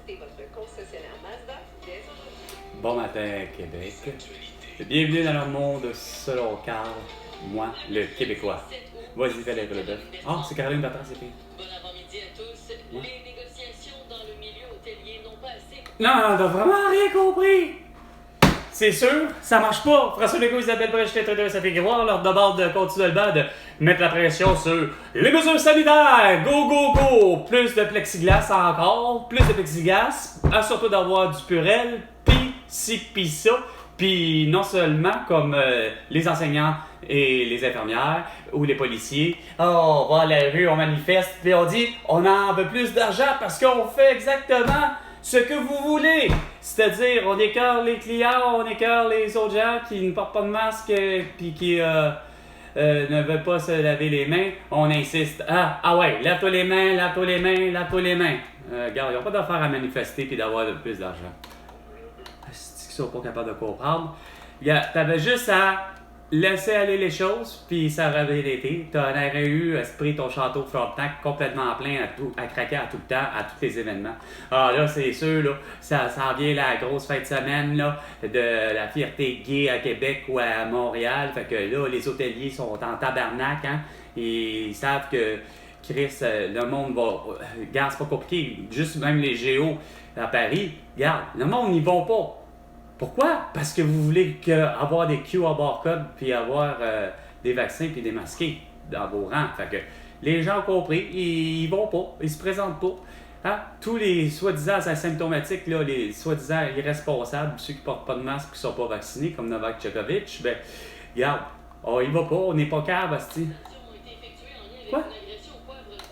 Consultez votre concessionnaire Mazda dès aujourd'hui. Bon matin, Québec. Bienvenue dans le monde selon Carl, moi, le Québécois. Vas-y, fais le bœuf. Ah, c'est Caroline Bertrand, c'est fait. Bon avant-midi à tous. Ouais. Les négociations dans le milieu hôtelier n'ont pas assez... Non, t'as vraiment rien compris. C'est sûr, ça marche pas. François Legault, Isabelle Brèche, ça fait voir. Leur demande de continuer le bas de mettre la pression sur les mesures sanitaires. Go, go, go. Plus de plexiglas encore. Plus de plexiglas. Assure-toi d'avoir du purel. Pis ci, pis ça. Puis non seulement comme les enseignants et les infirmières ou les policiers. Oh, on va à la rue, on manifeste. Puis on dit, on en veut plus d'argent parce qu'on fait exactement ce que vous voulez. C'est-à-dire, on écœure les clients, on écœure les autres gens qui ne portent pas de masque puis qui ne veulent pas se laver les mains. On insiste. Ah ouais, lave-toi les mains, lave-toi les mains, lave-toi les mains. Regarde, ils n'ont pas d'affaire à manifester puis d'avoir plus d'argent. C'est qu'ils sont pas capables de comprendre. Regarde, t'avais juste à laisser aller les choses, puis ça aurait été. Tu aurais eu pris ton château Frontenac complètement plein à craquer à tout le temps, à tous les événements. Ah là, c'est sûr, là, ça s'en vient la grosse fin de semaine là, de la fierté gay à Québec ou à Montréal. Fait que là, les hôteliers sont en tabarnak, hein. Ils savent que Chris, le monde va. Regarde, c'est pas compliqué. Juste même les géos à Paris, regarde, le monde n'y vont pas. Pourquoi? Parce que vous voulez avoir des QR barcodes puis avoir des vaccins puis des masqués dans vos rangs. Fait que les gens ont compris, ils vont pas, ils se présentent pas. Hein? Tous les soi-disant asymptomatiques, là, les soi-disant irresponsables, ceux qui portent pas de masque et qui sont pas vaccinés, comme Novak Djokovic, ben, regarde, il va pas, on n'est pas cave, asti. Quoi?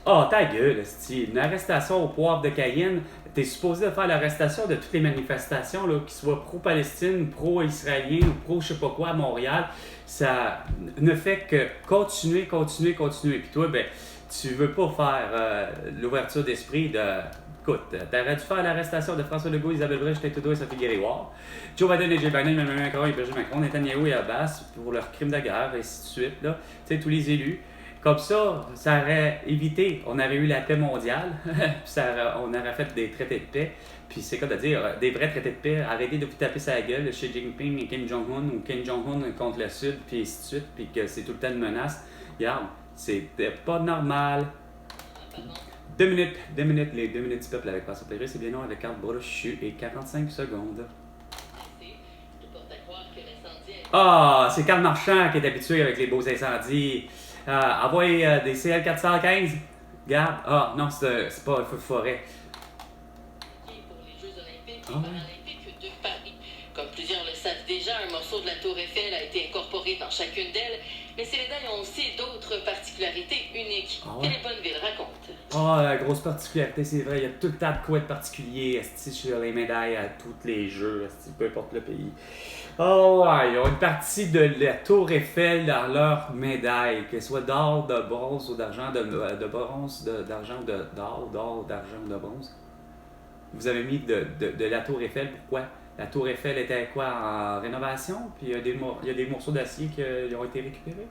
Oh, ta gueule, asti. Une arrestation au poivre de Cayenne. T'es supposé faire l'arrestation de toutes les manifestations, là, qui soient pro-Palestine, pro-Israélien ou pro-je sais pas quoi à Montréal. Ça ne fait que continuer. Puis toi, ben, tu veux pas faire l'ouverture d'esprit de... Écoute, t'aurais dû faire l'arrestation de François Legault, Isabelle Brèche, Trudeau et Sophie Guéréward. Joe Biden et Joe Biden, Emmanuel Macron et Benjamin Macron, Netanyahu et Abbas pour leurs crimes de guerre, et ainsi de suite. Là. Tu sais, tous les élus. Comme ça aurait évité, on aurait eu la paix mondiale, puis on aurait fait des traités de paix, puis c'est quoi de dire, des vrais traités de paix, arrêtez de vous taper sa gueule, Xi Jinping et Kim Jong-un, ou Kim Jong-un contre le Sud, puis ainsi de suite, puis que c'est tout le temps une menace. Regarde, c'était pas normal. 2 minutes, les 2 minutes du peuple avec François Pérusse, c'est bien non avec Carl Brochu et 45 secondes. Ah, c'est Carl Marchand qui est habitué avec les beaux incendies. Envoyer des CL415. Regarde. Ah, non, c'est pas un feu de forêt. Pour les Jeux olympiques et paralympiques de Paris. Comme plusieurs le savent déjà, un morceau de la Tour Eiffel a été incorporé dans chacune d'elles, mais ces médailles ont aussi d'autres particularités uniques. Philippe Bonneville raconte. La grosse particularité, c'est vrai, il y a tout le temps de quoi de particulier sur les médailles à tous les jeux, peu importe le pays. Ils ont une partie de la Tour Eiffel dans leurs médailles, qu'elles soient d'or, de bronze ou d'argent, de bronze, d'argent, d'or, d'argent, de bronze. Vous avez mis de la Tour Eiffel, pourquoi? La Tour Eiffel était quoi, en rénovation, puis il y a des morceaux d'acier qui ont été récupérés.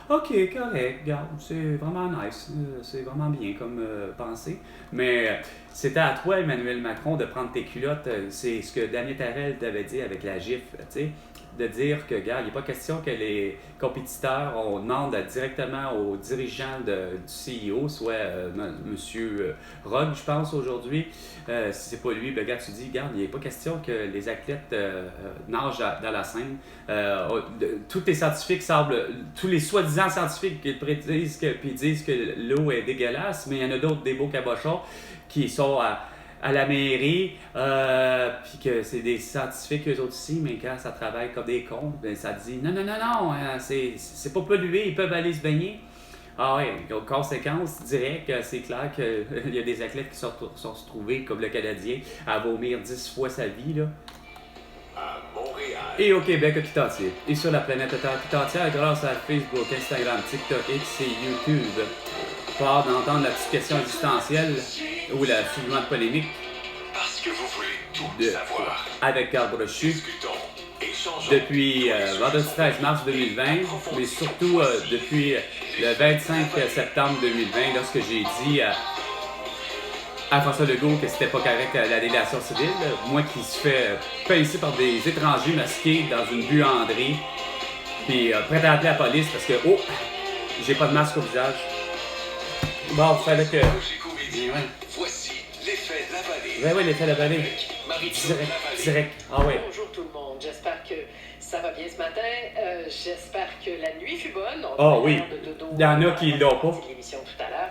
Ok, correct, regarde, c'est vraiment nice, c'est vraiment bien comme pensée. Mais c'était à toi, Emmanuel Macron, de prendre tes culottes. C'est ce que Daniel Tarel t'avait dit avec la gifle, tu sais, de dire que, regarde, il n'est pas question que les compétiteurs, on demande directement aux dirigeants du CEO, soit M. Rogue, je pense, aujourd'hui. Si c'est pas lui, ben, regarde, tu dis, regarde, il n'est pas question que les athlètes nagent dans la Seine. Tous les scientifiques semblent, tous les soi-disant scientifiques qui prédisent puis disent que l'eau est dégueulasse, mais il y en a d'autres, des beaux cabochons, qui sont à la mairie, puis que c'est des scientifiques eux autres aussi, mais quand ça travaille comme des cons, ben ça dit non, c'est pas pollué, ils peuvent aller se baigner. Ah ouais, conséquence, je dirais que c'est clair qu'il y a des athlètes qui sont retrouvés, comme le Canadien, à vomir 10 fois sa vie, là. À Montréal. Et au Québec tout entier. Et sur la planète tout entière grâce à Facebook, Instagram, TikTok, X et YouTube. Pas hâte d'entendre la petite question existentielle ou la soulèvement de polémique. Parce que vous voulez tout savoir. Avec Carl Brochu. Discutons, échangeons. Depuis vendredi 13 mars 2020, mais surtout depuis le 25 septembre 2020, lorsque j'ai dit à François Legault que c'était pas correct la délégation civile. Moi qui se fait pincer par des étrangers masqués dans une buanderie. Puis prêt à appeler la police parce que, oh, j'ai pas de masque au visage. Bon, il fallait que... Ouais. Voici l'effet de la vallée. Ben oui, l'effet de la vallée. Direct. Ah ouais. Bonjour tout le monde, j'espère que ça va bien ce matin. J'espère que la nuit fut bonne. Ah oui, il y en a qui l'ont pas. L'émission tout à l'heure.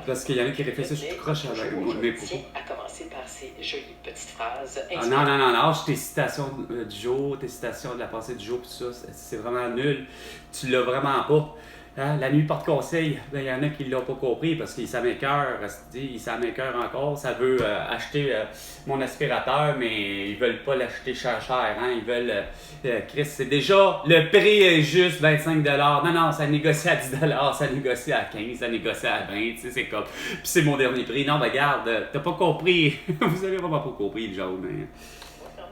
Parce qu'il y en a qui réfléchissent tout croche avec mes propos. À commencer par ces jolies petites phrases. Ah non, tes citations du jour, tes citations de la pensée du jour, tout ça, c'est vraiment nul. Tu l'as vraiment pas. Hein? La nuit porte conseil, ben, il y en a qui ne l'ont pas compris parce qu'ils s'amécœurent, ils s'amécœurent encore. Ça veut acheter mon aspirateur, mais ils veulent pas l'acheter cher. Hein? Ils veulent, Chris, c'est déjà, le prix est juste 25 $. Non, ça négocie à 10 $, ça négocie à 15, ça négocie à 20, tu sais, c'est comme... Puis c'est mon dernier prix. Non, ben regarde, t'as pas compris. Vous avez vraiment pas compris, le jaune, mais...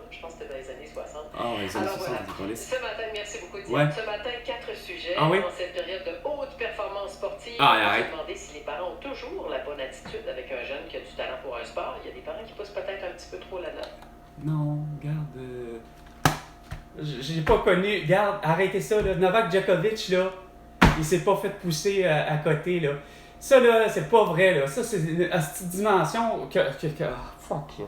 Je pense que c'était dans les années 60. Ah oui, les années 60, voilà. Ce matin, merci beaucoup, Diane. Ouais. Ce matin, 4 sujets. Ah oui? Dans cette période de haute performance sportive, Ah, on arrête. se demandait si les parents ont toujours la bonne attitude avec un jeune qui a du talent pour un sport. Il y a des parents qui poussent peut-être un petit peu trop la note. Non, regarde... J'ai pas connu... Regarde, arrêtez ça, là. Novak Djokovic, là, il s'est pas fait pousser à côté, là. Ça, là, c'est pas vrai, là. Ça, c'est une petite dimension que fuck it.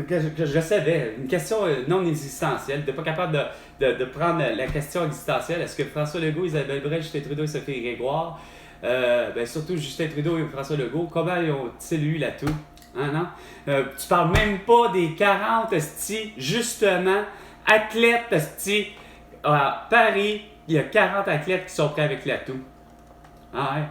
Que je savais, une question non existentielle, de pas capable de prendre la question existentielle. Est-ce que François Legault, Isabelle Brel, Justin Trudeau et Sophie Grégoire, ben surtout Justin Trudeau et François Legault, comment ils ont-ils eu l'atout? Hein, non? Tu parles même pas des 40 justement, athlètes à Paris, il y a 40 athlètes qui sont prêts avec l'atout. Ah ouais.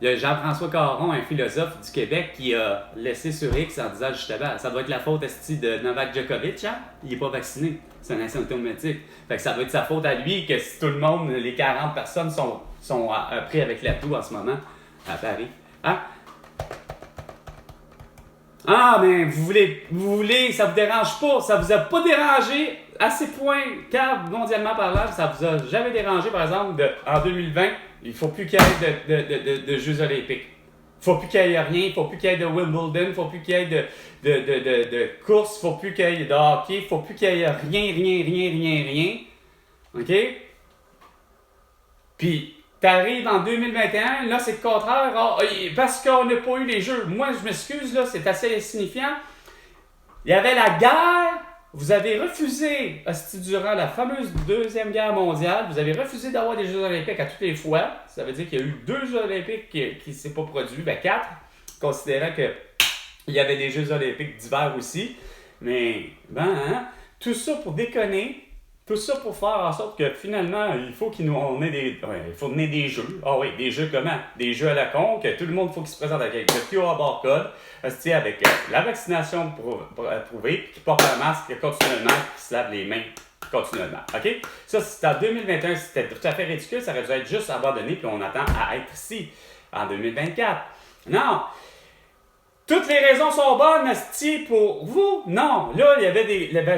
Il y a Jean-François Caron, un philosophe du Québec, qui a laissé sur X en disant justement ça doit être la faute de Novak Djokovic, hein? Il n'est pas vacciné. C'est un asymptomatique. Fait que ça doit être sa faute à lui que si tout le monde, les 40 personnes sont pris avec l'atout en ce moment à Paris. Hein? Ah, mais vous voulez, ça vous dérange pas, ça vous a pas dérangé à ces points, car mondialement parlant, ça vous a jamais dérangé, par exemple, en 2020, il faut plus qu'il y ait de Jeux olympiques. Il faut plus qu'il y ait rien, il faut plus qu'il y ait de Wimbledon, il faut plus qu'il y ait de course, il faut plus qu'il y ait de hockey, il faut plus qu'il y ait rien. OK? Puis, t'arrives en 2021, là, c'est le contraire. Parce qu'on n'a pas eu les Jeux. Moi, je m'excuse, là, c'est assez insignifiant. Il y avait la guerre. Vous avez refusé, durant la fameuse Deuxième Guerre mondiale, vous avez refusé d'avoir des Jeux olympiques à toutes les fois. Ça veut dire qu'il y a eu 2 Jeux olympiques qui ne s'est pas produits. 4, considérant qu'il y avait des Jeux olympiques d'hiver aussi. Mais, tout ça pour déconner. Tout ça pour faire en sorte que finalement, il faut on ait des jeux. Ah oui, des jeux comment? Des jeux à la con, que tout le monde faut qu'il se présente avec le QR barcode, avec la vaccination prouvée, qui porte un masque continuellement, qui se lave les mains continuellement. OK? Ça, c'était en 2021, c'était tout à fait ridicule, ça aurait dû être juste abandonné, puis on attend à être ici, en 2024. Non! Toutes les raisons sont bonnes, asti, pour vous? Non. Là,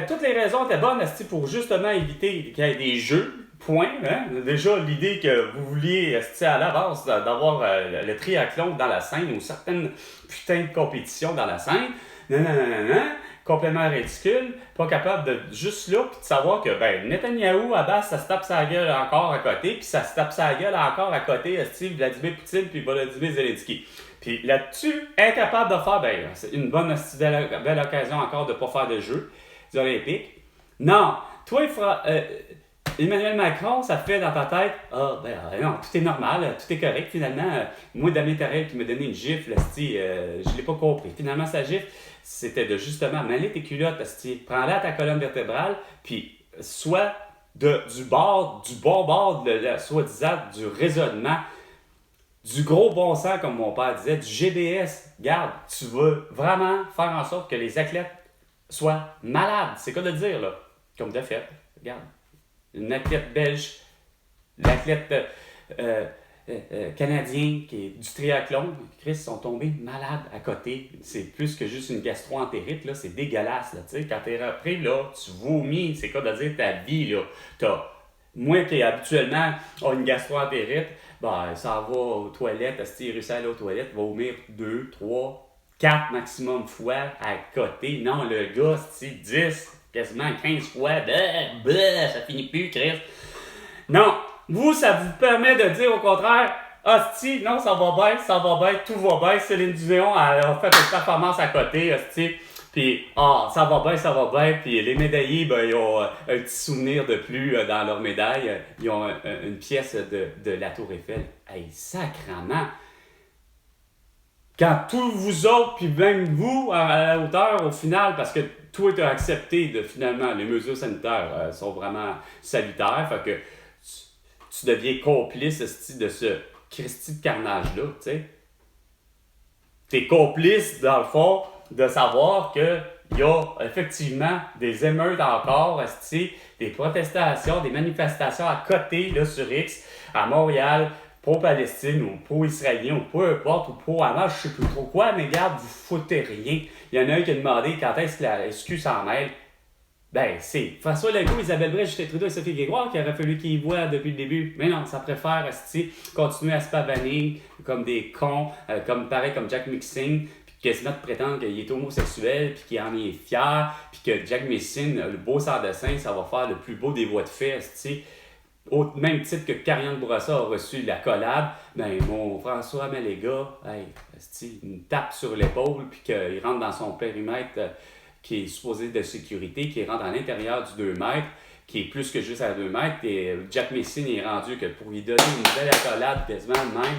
toutes les raisons étaient bonnes, asti, pour justement éviter qu'il y ait des jeux. Point. Hein? Déjà, l'idée que vous vouliez, asti, à l'avance, d'avoir le triathlon dans la Seine ou certaines putains de compétitions dans la Seine. Non. Complètement ridicule. Pas capable de juste là, puis de savoir que, Netanyahou, à base, ça se tape sa gueule encore à côté, puis ça se tape sa gueule encore à côté, asti, Vladimir Poutine, puis Volodymyr Zelensky. Puis là-dessus, incapable de faire, c'est une belle occasion encore de ne pas faire de Jeux olympiques. Non, toi, Emmanuel Macron, ça fait dans ta tête, non, tout est normal, tout est correct. Finalement, moi, Damien Tarel qui m'a donné une gifle, je ne l'ai pas compris. Finalement, sa gifle, c'était de justement mêler tes culottes, prends-la à ta colonne vertébrale, puis soit du bon bord de soi-disant du raisonnement, du gros bon sens, comme mon père disait, du GBS. Garde, tu veux vraiment faire en sorte que les athlètes soient malades. C'est quoi de dire, là? Comme de fait, regarde. Une athlète belge, l'athlète canadien qui est du triathlon, Chris, sont tombés malades à côté. C'est plus que juste une gastro-entérite, là. C'est dégueulasse, là. Tu sais, quand t'es repris, là, tu vomis. C'est quoi de dire ta vie, là? Moi qui habituellement a une gastro-entérite, ben, ça va aux toilettes, il réussit à aller aux toilettes, va vomir 2, 3, 4 maximum fois à côté. Non, le gars, 10, quasiment 15 fois, ça finit plus, Chris. Non, vous, ça vous permet de dire au contraire, hostie, non, ça va bien, tout va bien. Céline Dion a fait une performance à côté, hostie. Puis, ça va bien. Puis les médaillés, ben, ils ont un petit souvenir de plus dans leur médaille. Ils ont une pièce de la Tour Eiffel. Hey, sacrement! Quand tous vous autres, puis même vous, à la hauteur, au final, parce que tout est accepté, finalement, les mesures sanitaires sont vraiment salutaires. Fait que tu deviens complice de ce Christy de carnage-là, tu sais. T'es complice, dans le fond, de savoir qu'il y a effectivement des émeutes encore, des protestations, des manifestations à côté, là, sur X, à Montréal, pro-Palestine ou pro-Israélien ou peu importe, ou pro-Hamas, je sais plus trop quoi, mais regarde, vous foutez rien. Il y en a un qui a demandé quand est-ce que la SQ s'en mêle. Ben, c'est François Legault, Isabelle Brèche, Justin Trudeau et Sophie Grégoire qui aurait fallu qu'ils y voient depuis le début. Mais non, ça préfère continuer à se pavaner comme des cons, pareil comme Jack Mixing, puis quasiment de prétendre qu'il est homosexuel, puis qu'il en est fier, puis que Jack Mixing, le beau sans-dessin, ça va faire le plus beau des voies de fait, au même titre que Karianne Bourassa a reçu l'accolade, ben mon François Maléga, il me tape sur l'épaule, puis qu'il rentre dans son périmètre qui est supposé de sécurité, qui rentre à l'intérieur du 2 mètres, qui est plus que juste à 2 mètres. Et Jack Messine est rendu que pour lui donner une belle accolade, quasiment même,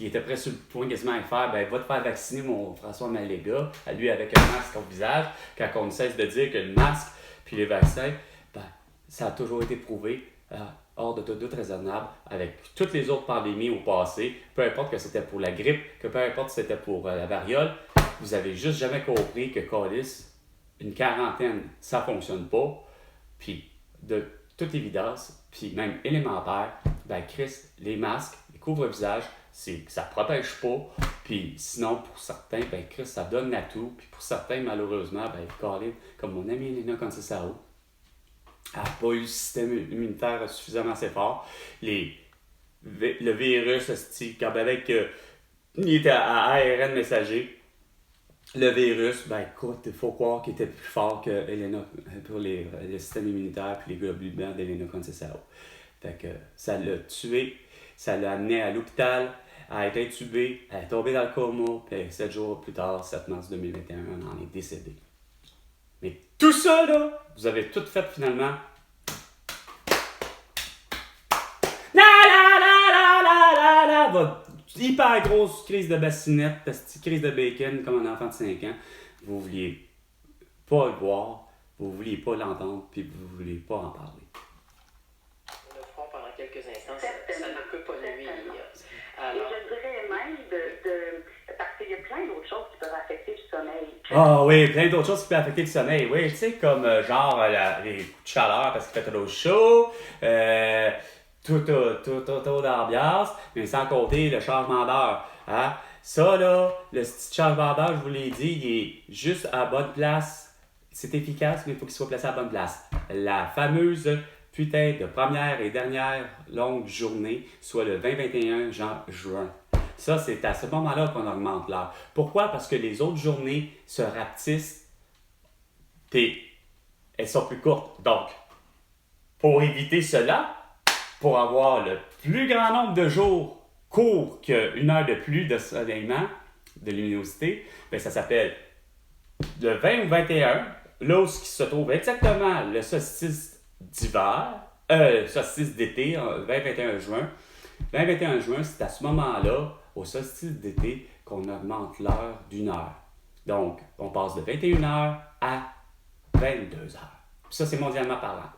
il était prêt sur le point quasiment à faire, ben va te faire vacciner mon François Maléga, à lui avec un masque au visage, quand on ne cesse de dire que le masque puis les vaccins, ben, ça a toujours été prouvé hors de tout doute raisonnable avec toutes les autres pandémies au passé, peu importe que c'était pour la grippe, que peu importe que c'était pour la variole, vous avez juste jamais compris que câlisse, une quarantaine, ça fonctionne pas. Puis, de toute évidence, puis même élémentaire, ben Chris, les masques, les couvre-visages, ça protège pas. Puis sinon, pour certains, ben Chris, ça donne l'atout. Puis pour certains, malheureusement, ben Colin, comme mon amie Elena Conceição, elle n'a pas eu le système immunitaire suffisamment assez fort. Le virus, comme avec, il était à ARN messager. Le virus, ben écoute, il faut croire qu'il était plus fort que Elena pour le système immunitaire puis les globules blancs d'Elena Conceição. Fait que ça l'a tué, ça l'a amené à l'hôpital, elle a été intubée, elle est tombée dans le coma, puis 7 jours plus tard, 7 mars 2021, elle en est décédée. Mais tout ça, là, vous avez tout fait finalement. Votre hyper grosse crise de bassinette, petite crise de bacon comme un enfant de 5 ans, vous vouliez pas le voir, vous vouliez pas l'entendre, puis vous vouliez pas en parler. Nous le ferons pendant quelques instants, ça ne peut pas nuire. Alors... Et je dirais même parce qu'il y a plein d'autres choses qui peuvent affecter le sommeil. Ah oui, plein d'autres choses qui peuvent affecter le sommeil, oui, tu sais, comme genre les coups de chaleur parce qu'il fait trop chaud, tout d'ambiance, mais sans compter le changement d'heure. Hein? Ça, là, le petit changement d'heure, je vous l'ai dit, il est juste à la bonne place. C'est efficace, mais il faut qu'il soit placé à la bonne place. La fameuse putain de première et dernière longue journée, soit le 20-21 juin. Ça, c'est à ce moment-là qu'on augmente l'heure. Pourquoi? Parce que les autres journées se rapetissent et elles sont plus courtes. Donc, pour éviter cela, pour avoir le plus grand nombre de jours courts qu'une heure de plus de soleillement, de luminosité, bien, ça s'appelle le 20 ou 21, là où il se trouve exactement le solstice d'hiver, solstice d'été, 20-21 juin. 20-21 juin, c'est à ce moment-là, au solstice d'été, qu'on augmente l'heure d'1 heure. Donc, on passe de 21h à 22h. Puis ça, c'est mondialement parlant.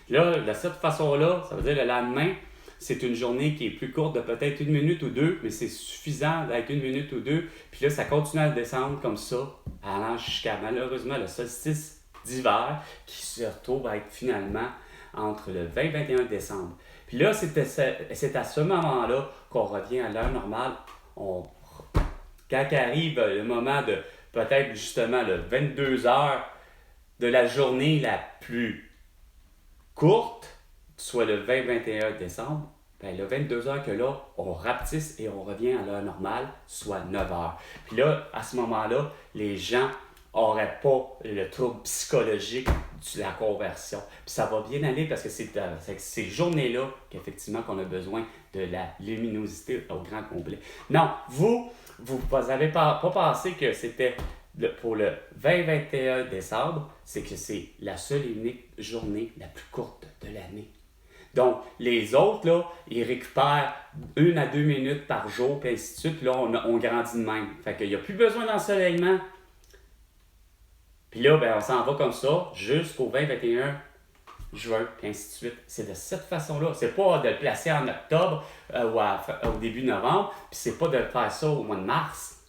Là, de cette façon-là, ça veut dire le lendemain, c'est une journée qui est plus courte de peut-être 1 minute ou 2, mais c'est suffisant d'être 1 minute ou 2. Puis là, ça continue à descendre comme ça, allant jusqu'à malheureusement le solstice d'hiver, qui se retrouve à être finalement entre le 20 et 21 décembre. Puis là, c'est à ce moment-là qu'on revient à l'heure normale. Quand arrive le moment de peut-être justement le 22 heures de la journée la plus courte, soit le 20-21 décembre, ben le 22h que là, on rapetisse et on revient à l'heure normale, soit 9h. Puis là, à ce moment-là, les gens n'auraient pas le trouble psychologique de la conversion. Puis ça va bien aller parce que c'est ces journées-là qu'effectivement qu'on a besoin de la luminosité au grand complet. Non, vous n'avez pas pensé que c'était pour le 20-21 décembre, c'est que c'est la seule et unique journée la plus courte de l'année. Donc, les autres, là, ils récupèrent 1 à 2 minutes par jour, puis ainsi de suite. Puis là, on grandit de même. Fait qu'il n'y a plus besoin d'ensoleillement. Puis là, ben, on s'en va comme ça jusqu'au 20-21 juin, puis ainsi de suite. C'est de cette façon-là. C'est pas de le placer en octobre ou au début novembre, puis c'est pas de faire ça au mois de mars.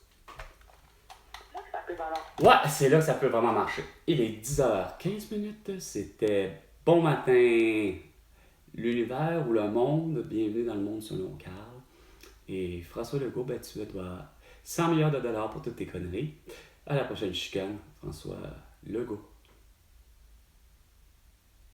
Ouais, c'est là que ça peut vraiment marcher. Il est 10h15, c'était Bon matin, l'univers ou le monde. Bienvenue dans le monde selon Carl. Et François Legault, ben, tu dois 100 milliards de dollars pour toutes tes conneries. À la prochaine chicane, François Legault.